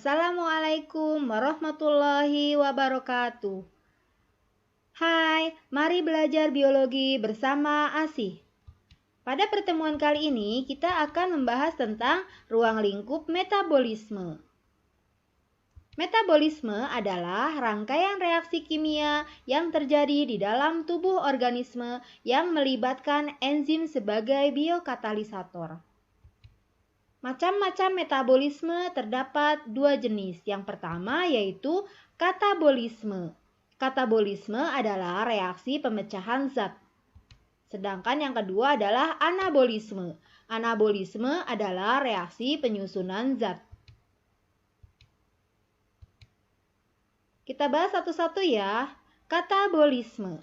Assalamualaikum warahmatullahi wabarakatuh. Hai, mari belajar biologi bersama Asih. Pada pertemuan kali ini kita akan membahas tentang ruang lingkup metabolisme. Metabolisme adalah rangkaian reaksi kimia yang terjadi di dalam tubuh organisme yang melibatkan enzim sebagai biokatalisator. Macam-macam metabolisme terdapat dua jenis. Yang pertama yaitu katabolisme. Katabolisme adalah reaksi pemecahan zat. Sedangkan yang kedua adalah anabolisme. Anabolisme adalah reaksi penyusunan zat. Kita bahas satu-satu ya. Katabolisme.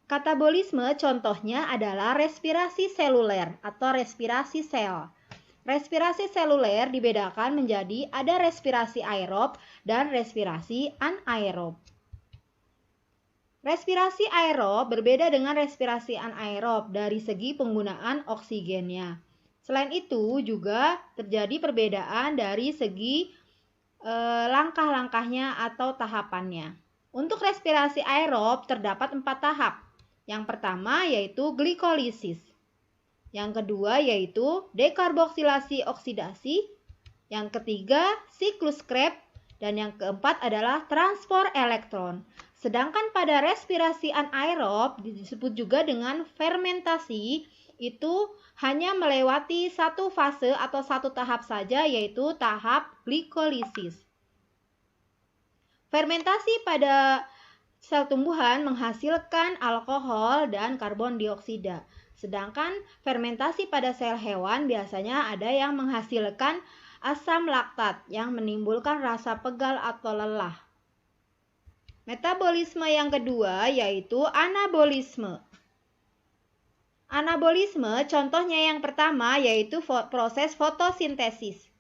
Katabolisme contohnya adalah respirasi seluler atau respirasi sel. Respirasi seluler dibedakan menjadi ada respirasi aerob dan respirasi anaerob. Respirasi aerob berbeda dengan respirasi anaerob dari segi penggunaan oksigennya. Selain itu juga terjadi perbedaan dari segi langkah-langkahnya atau tahapannya. Untuk respirasi aerob terdapat 4 tahap. Yang pertama yaitu glikolisis. Yang kedua yaitu dekarboksilasi oksidasi. Yang ketiga siklus Krebs. Dan yang keempat adalah transport elektron. Sedangkan pada respirasi anaerob disebut juga dengan fermentasi, itu hanya melewati satu fase atau satu tahap saja yaitu tahap glikolisis. Fermentasi pada sel tumbuhan menghasilkan alkohol dan karbon dioksida. Sedangkan fermentasi pada sel hewan biasanya ada yang menghasilkan asam laktat yang menimbulkan rasa pegal atau lelah. Metabolisme yang kedua yaitu anabolisme. Anabolisme contohnya yang pertama yaitu proses fotosintesis.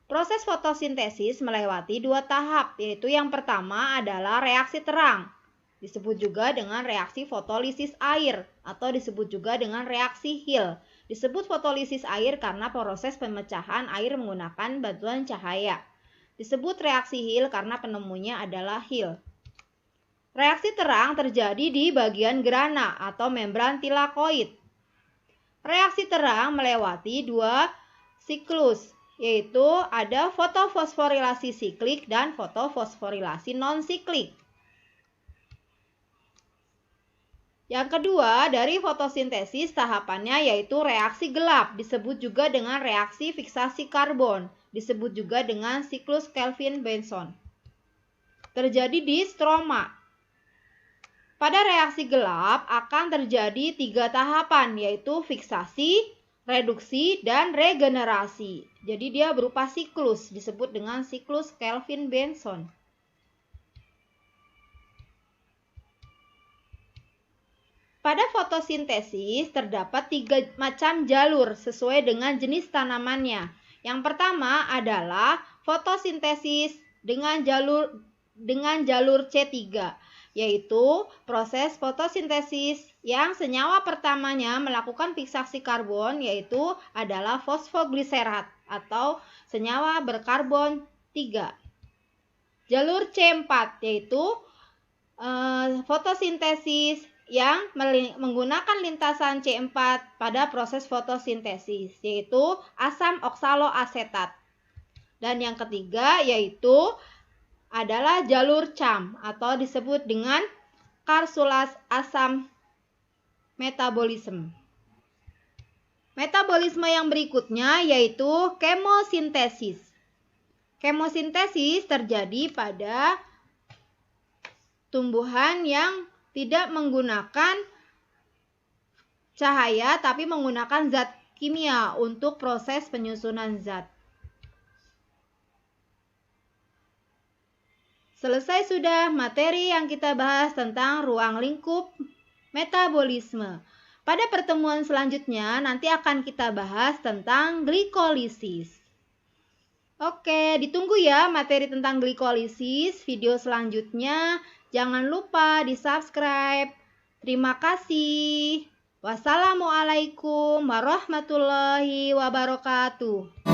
Proses fotosintesis melewati 2 tahap, yaitu yang pertama adalah reaksi terang. Disebut juga dengan reaksi fotolisis air atau disebut juga dengan reaksi Hill. Disebut fotolisis air karena proses pemecahan air menggunakan bantuan cahaya. Disebut reaksi Hill karena penemunya adalah Hill. Reaksi terang terjadi di bagian grana atau membran tilakoid. Reaksi terang melewati 2 siklus, yaitu ada fotofosforilasi siklik dan fotofosforilasi non-siklik. Yang kedua dari fotosintesis tahapannya yaitu reaksi gelap, disebut juga dengan reaksi fiksasi karbon, disebut juga dengan siklus Kelvin-Benson. Terjadi di stroma. Pada reaksi gelap akan terjadi 3 tahapan yaitu fiksasi, reduksi, dan regenerasi. Jadi dia berupa siklus, disebut dengan siklus Kelvin-Benson. Pada fotosintesis terdapat 3 macam jalur sesuai dengan jenis tanamannya. Yang pertama adalah fotosintesis dengan jalur C3, yaitu proses fotosintesis yang senyawa pertamanya melakukan fiksasi karbon yaitu adalah fosfogliserat atau senyawa berkarbon 3. Jalur C4 yaitu fotosintesis yang menggunakan lintasan C4 pada proses fotosintesis, yaitu asam oksaloasetat. Dan yang ketiga yaitu adalah jalur CAM atau disebut dengan karsulas asam metabolisme. Metabolisme yang berikutnya yaitu kemosintesis. Kemosintesis terjadi pada tumbuhan yang tidak menggunakan cahaya tapi menggunakan zat kimia untuk proses penyusunan zat. Selesai sudah materi yang kita bahas tentang ruang lingkup metabolisme. Pada pertemuan selanjutnya nanti akan kita bahas tentang glikolisis. Oke, ditunggu ya materi tentang glikolisis video selanjutnya. Jangan lupa di-subscribe. Terima kasih. Wassalamualaikum warahmatullahi wabarakatuh.